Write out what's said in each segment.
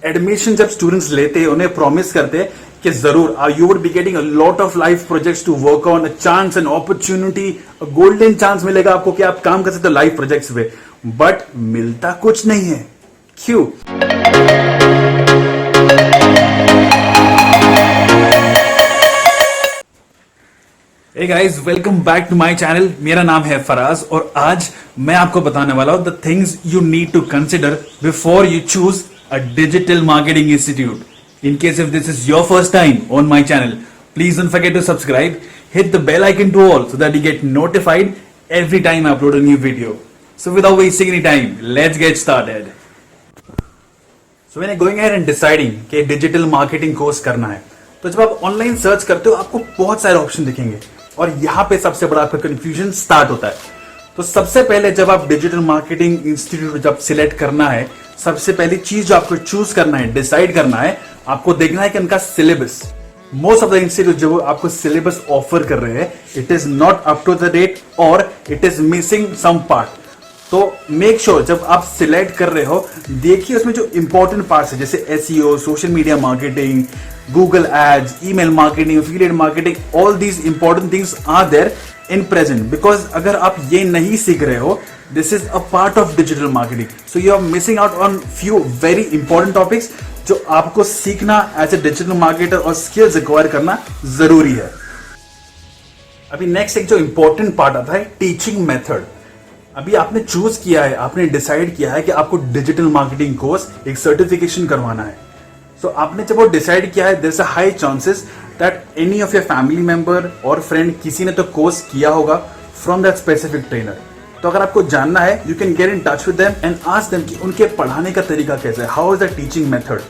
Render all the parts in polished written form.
Admission जब students लेते हैं उन्हें प्रॉमिस करते हैं कि जरूर you would be getting a lot of life projects to work on, a chance and opportunity, golden chance मिलेगा आपको कि आप काम कर सकते हो लाइफ प्रोजेक्ट्स पे, बट मिलता कुछ नहीं है। क्यों? Hey guys, welcome back to my channel. मेरा नाम है फराज और आज मैं आपको बताने वाला हूं the things you need to consider before you choose a digital marketing institute. In case if this is your first time on my channel, please don't forget to subscribe, hit the bell icon to all so that you get notified every time I upload a new video. So without wasting any time, let's get started. So when you're going ahead and deciding कि digital marketing course करना है, तो जब आप online search करते हो आपको बहुत सारे ऑप्शन दिखेंगे और यहाँ पे सबसे बड़ा आपका कंफ्यूजन स्टार्ट होता है। तो सबसे पहले जब आप डिजिटल मार्केटिंग इंस्टीट्यूट जब सिलेक्ट करना है, सबसे पहली चीज जो आपको चूज करना है, डिसाइड करना है, आपको देखना है कि उनका syllabus. Most of the institute जो आपको सिलेबस ऑफर कर रहे हैं, it is not up to the date और it is missing some part. तो मेक श्योर जब आप सिलेक्ट कर रहे हो, देखिए उसमें जो इंपॉर्टेंट पार्ट्स है जैसे SEO, social media marketing, Google ads, email marketing, affiliate marketing, all these important things are there in present. Because अगर आप ये नहीं सीख रहे हो, this is a part of digital marketing, so you are missing out on few very important topics जो आपको सीखना एज ए डिजिटल मार्केटर और स्किल्स एक्वायर करना जरूरी है। अभी नेक्स्ट एक जो इंपॉर्टेंट पार्ट आता है, टीचिंग मेथड। अभी आपने चूज किया है, आपने डिसाइड किया है कि आपको डिजिटल मार्केटिंग कोर्स एक सर्टिफिकेशन करवाना है। सो आपने जब वो डिसाइड किया है, there is a high chances that any of your family member और फ्रेंड किसी ने तो कोर्स किया होगा फ्रॉम दैट स्पेसिफिक ट्रेनर। तो अगर आपको जानना है, you can get in touch with them and ask them कि उनके पढ़ाने का तरीका कैसा है, how is the teaching method.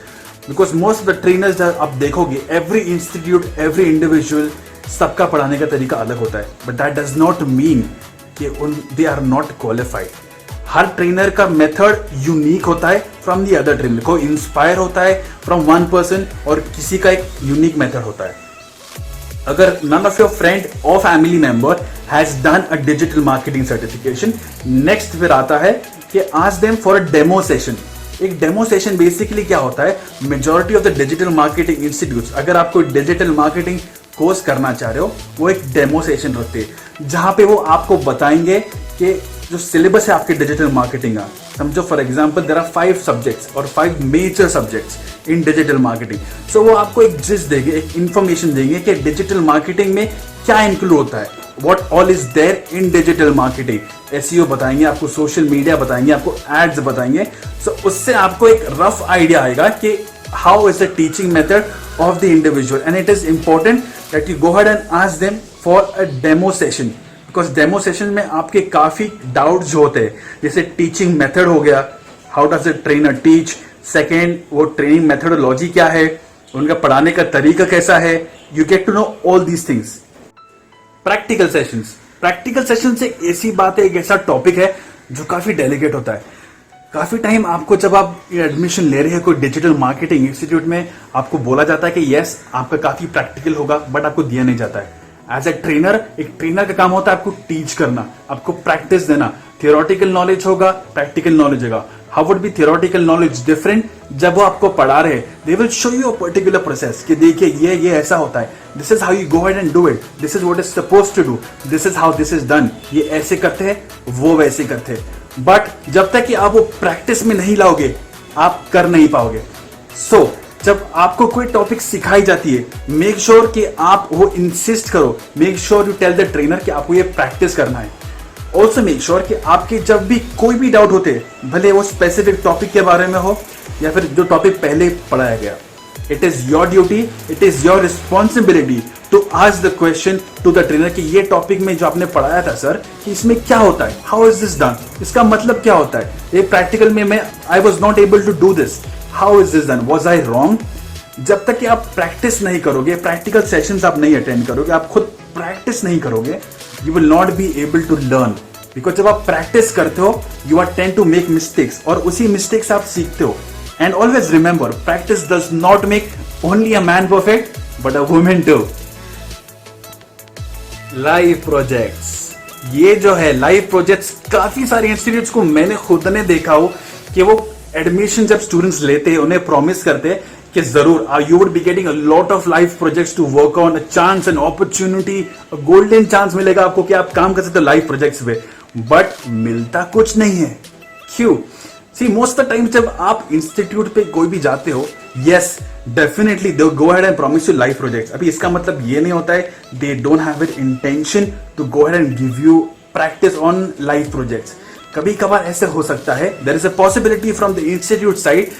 Because most of the trainers आप देखोगे, एवरी इंस्टीट्यूट, एवरी इंडिविजुअल, सबका पढ़ाने का तरीका अलग होता है, but that does not mean कि दे आर नॉट क्वालिफाइड। हर ट्रेनर का मेथड यूनिक होता है फ्रॉम दी अदर ट्रेनर, कोई इंस्पायर होता है फ्रॉम वन पर्सन और किसी का एक यूनिक मेथड होता है। अगर none of your friend or family member has done a digital marketing certification, next फिर आता है कि ask them for a demo session। एक डेमो सेशन बेसिकली क्या होता है, majority of the digital marketing institutes, अगर आप कोई डिजिटल मार्केटिंग कोर्स करना चाह रहे हो, वो एक डेमो सेशन रखते हैं जहां पे वो आपको बताएंगे कि जो सिलेबस है आपके डिजिटल मार्केटिंग का। समझो for example there are 5 subjects और 5 major subjects in digital marketing. So वो आपको एक जिस्ट देंगे, एक इंफॉर्मेशन देंगे कि डिजिटल मार्केटिंग में क्या इंक्लूड होता है, what all is there in digital marketing. SEO बताएंगे आपको, सोशल मीडिया बताएंगे आपको, एड्स बताएंगे। सो उससे आपको एक रफ आइडिया आएगा कि how is the teaching method of the individual, and it is important that you go ahead and ask them for a demo session. Because demo session में आपके काफी डाउट जो होते हैं, जैसे टीचिंग मेथड हो गया, how does the trainer teach, second वो ट्रेनिंग मेथोडोलॉजी क्या है, उनका पढ़ाने का तरीका कैसा है, you get to know all these things. Practical sessions, practical session से ऐसी बात है, एक ऐसा टॉपिक है जो काफी डेलिकेट होता है। काफी टाइम आपको जब आप एडमिशन ले रहे हैं कोई डिजिटल मार्केटिंग इंस्टीट्यूट में, आपको बोला जाता है कि यस आपका काफी प्रैक्टिकल होगा, बट आपको दिया नहीं जाता है। एज ए ट्रेनर, एक ट्रेनर का काम होता है आपको टीच करना, आपको प्रैक्टिस देना। थियोरेटिकल नॉलेज होगा, प्रैक्टिकल नॉलेज होगा। How would be theoretical knowledge different? जब वो आपको पढ़ा रहे, they will show you a particular process कि देखिए ये ऐसा होता है, this is how you go ahead and do it, this is what is supposed to do, this is how this is done. ये ऐसे करते हैं, वो वैसे करते हैं। बट जब तक कि आप वो प्रैक्टिस में नहीं लाओगे, आप कर नहीं पाओगे। सो जब आपको कोई टॉपिक सिखाई जाती है, मेक श्योर कि आप वो इंसिस्ट करो, make sure you tell the trainer कि आपको ये प्रैक्टिस करना है। ऑल्सो मेक श्योर कि आपके जब भी कोई भी डाउट होते हैं, भले वो स्पेसिफिक टॉपिक के बारे में हो या फिर जो टॉपिक पहले पढ़ाया गया, it is your duty, it is your responsibility to ask the question to the trainer कि ये टॉपिक में जो आपने पढ़ाया था सर, कि इसमें क्या होता है, हाउ इज दिस डन, इसका मतलब क्या होता है, ये प्रैक्टिकल में मैं I was not able to do this, how is this done, was I wrong. जब तक कि आप प्रैक्टिस नहीं करोगे, प्रैक्टिकल सेशंस आप नहीं अटेंड करोगे, आप खुद प्रैक्टिस नहीं करोगे, you will not be able to learn. Because जब आप प्रैक्टिस करते हो, you are tend to make mistakes और उसी मिस्टेक्स आप सीखते हो। And always remember, practice does not make only a man perfect but a women too. Live projects, ये जो है लाइव प्रोजेक्ट्स, काफी सारे इंस्टीट्यूट्स को मैंने खुद ने देखा हो कि वो एडमिशन जब स्टूडेंट्स लेते हैं उन्हें प्रॉमिस करते हैं कि जरूर you would be getting a lot of life projects to work on, a chance and opportunity, a golden chance मिलेगा आपको कि आप काम कर सकते हो लाइफ प्रोजेक्ट्स पे, बट मिलता कुछ नहीं है। क्यों? See most of the time जब आप इंस्टीट्यूट पे कोई भी जाते हो, yes definitely they go ahead and promise you life projects. अभी इसका मतलब ये नहीं होता है they don't have it intention to go ahead and give you practice on life projects. कभी कभार ऐसे हो सकता है, there is a possibility from the institute side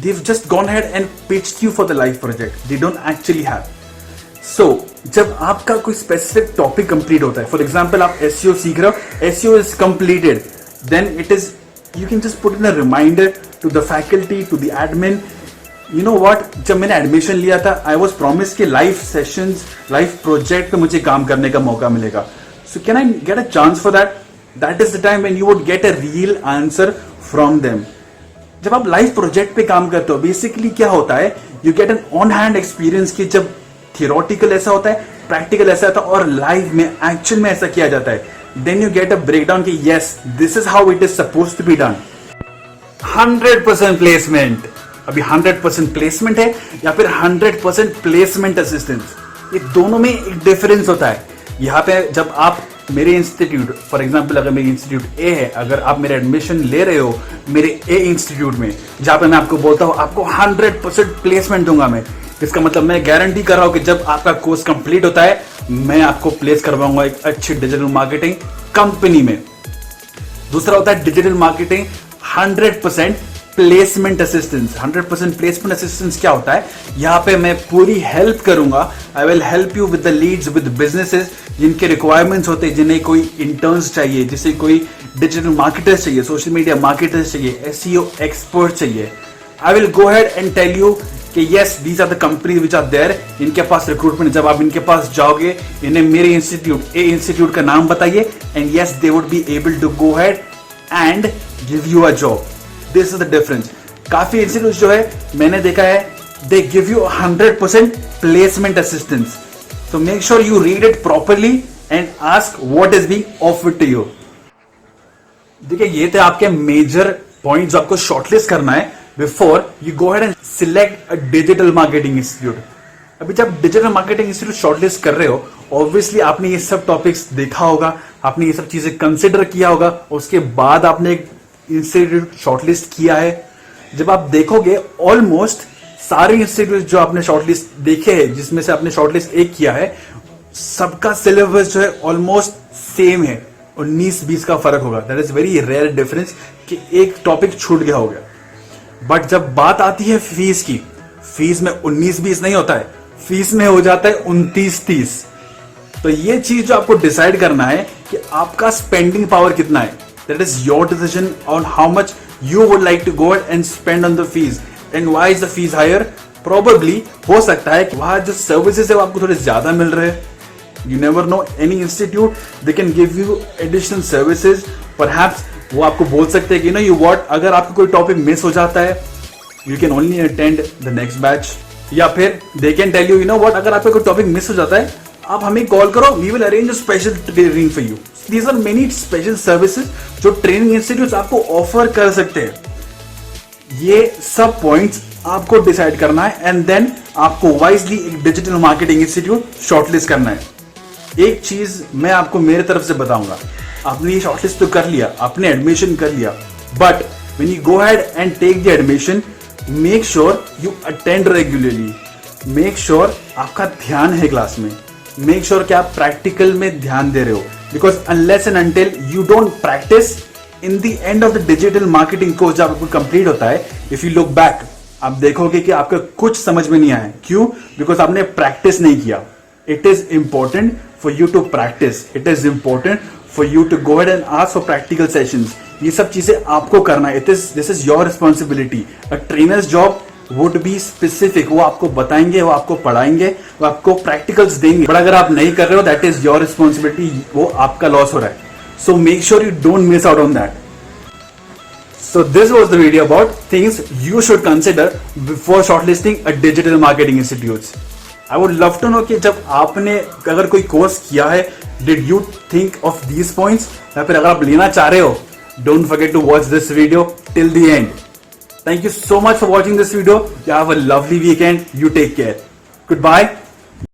they've just gone ahead and pitched you for the life project, they don't actually have. So जब आपका कोई specific topic complete होता है, फॉर एग्जाम्पल आप SEO सीख रहे हो, SEO is completed, then it is you can just put in a reminder to the faculty, to the admin. You know what, जब मैंने एडमिशन लिया था आई वॉज प्रॉमिस कि लाइफ सेशंस, लाइफ प्रोजेक्ट पे मुझे काम करने का मौका मिलेगा. So can I get a chance for that? That is the time when you would get a real answer from them. जब आप लाइफ प्रोजेक्ट पे काम करते हो, बेसिकली क्या होता है, you get an on hand experience कि जब थियोरेटिकल ऐसा होता है, प्रैक्टिकल ऐसा होता है और लाइव में एक्शन में ऐसा किया जाता है. Then you get a breakdown कि yes this is how it is suppose to be done. 100% placement. अभी 100% प्लेसमेंट है या फिर 100% प्लेसमेंट असिस्टेंस, ये दोनों में एक डिफरेंस होता है. यहाँ पे जब आप मेरे इंस्टीट्यूट, फॉर एग्जांपल अगर मेरी इंस्टीट्यूट ए है, अगर आप मेरे एडमिशन ले रहे हो मेरे ए इंस्टीट्यूट में, जहां पे मैं आपको बोलता हूं आपको 100% प्लेसमेंट दूंगा मैं, इसका मतलब मैं गारंटी कर रहा हूं कि जब आपका कोर्स कंप्लीट होता है मैं आपको प्लेस करवाऊंगा एक अच्छी डिजिटल मार्केटिंग कंपनी में. दूसरा होता है digital marketing 100% placement assistance. 100% placement assistance क्या होता है, यहाँ पे मैं पूरी हेल्प करूंगा. I will help you with the leads, with businesses जिनके रिक्वायरमेंट्स होते हैं, जिन्हें कोई इंटर्न्स चाहिए, जिसे कोई डिजिटल मार्केटर्स चाहिए, सोशल मीडिया मार्केटर्स चाहिए, SEO एक्सपर्ट चाहिए. I will go head and tell you कि yes these are the companies which are there, इनके पास रिक्रूटमेंट. जब आप इनके पास जाओगे, इन्हें मेरे इंस्टीट्यूट ए इंस्टीट्यूट का नाम बताइए and yes they would be able to go head and give you a job. This is the difference. काफी इंस्टीट्यूट जो है मैंने देखा है, they give you 100% placement assistance. So make sure you read it properly and ask what is being offered to you. देखिए ये थे आपके मेजर पॉइंट्स जो आपको शॉर्टलिस्ट करना है before you go ahead and select a digital marketing institute. अभी जब डिजिटल मार्केटिंग इंस्टीट्यूट शॉर्टलिस्ट कर रहे हो, ऑब्वियसली आपने ये सब टॉपिक्स देखा होगा, आपने ये सब चीजें कंसिडर किया होगा, उसके बाद आपने एक इंस्टीट्यूट शॉर्टलिस्ट किया है. जब आप देखोगे ऑलमोस्ट सारे इंस्टीट्यूट जो आपने शॉर्टलिस्ट देखे हैं, जिसमें से आपने शॉर्टलिस्ट एक किया है, सबका सिलेबस जो है ऑलमोस्ट सेम है. 19-20 का फर्क होगा. That is very rare difference कि एक टॉपिक छूट गया होगा. बट जब बात आती है फीस की, फीस में 19-20 नहीं होता है, फीस में हो जाता है 29-30. तो ये चीज जो आपको डिसाइड करना है कि आपका स्पेंडिंग पावर कितना है. That is your decision on how much you would like to go and spend on the fees. And why is the fees higher? Probably हो सकता है कि वहां जो सर्विसेज है वो आपको थोड़े ज्यादा मिल रहे हैं. You never know, any institute they can give you additional services. Perhaps वो आपको बोल सकते हैं कि नो यू व्हाट, अगर आपको कोई टॉपिक मिस हो जाता है you can only attend the next batch. या फिर they can tell you, you know what, अगर आपका कोई टॉपिक मिस हो जाता है आप हमें कॉल करो, we will arrange a special training for you. These are many special services जो ट्रेनिंग इंस्टीट्यूट आपको ऑफर कर सकते हैं. ये सब पॉइंट्स आपको डिसाइड करना है एंड देन आपको वाइजली एक डिजिटल मार्केटिंग इंस्टीट्यूट शॉर्टलिस्ट करना है. एक चीज मैं आपको मेरे तरफ से बताऊंगा, आपने ये शॉर्टलिस्ट तो कर लिया, आपने एडमिशन कर लिया, but when you go ahead and take the admission, make sure you attend regularly. Make sure आपका ध्यान है क्लास में, मेक श्योर कि आप प्रैक्टिकल में ध्यान दे रहे हो. Because unless and until you don't practice, in the end of the digital marketing course जब आपको कंप्लीट होता है, इफ यू लुक बैक, आप देखोगे कि आपका कुछ समझ में नहीं आया. क्यों? बिकॉज आपने प्रैक्टिस नहीं किया. It is important for you to practice. It is important for you to go ahead and ask for practical sessions. ये सब चीजें आपको करना है. This is your responsibility. A trainer's job would be specific. वो आपको बताएंगे, वो आपको पढ़ाएंगे, वो आपको प्रैक्टिकल्स देंगे. बट अगर आप नहीं कर रहे हो, दैट इज योर रिस्पॉन्सिबिलिटी. वो आपका लॉस हो रहा है. So make sure you don't miss out on that. So this was the video about things you should consider before shortlisting a digital marketing institutes. I would love to know कि जब आपने अगर कोई course किया है, did you think of these points? या फिर अगर आप लेना चाह रहे हो, don't forget to watch this video till the end. Thank you so much for watching this video. You have a lovely weekend. You take care. Goodbye.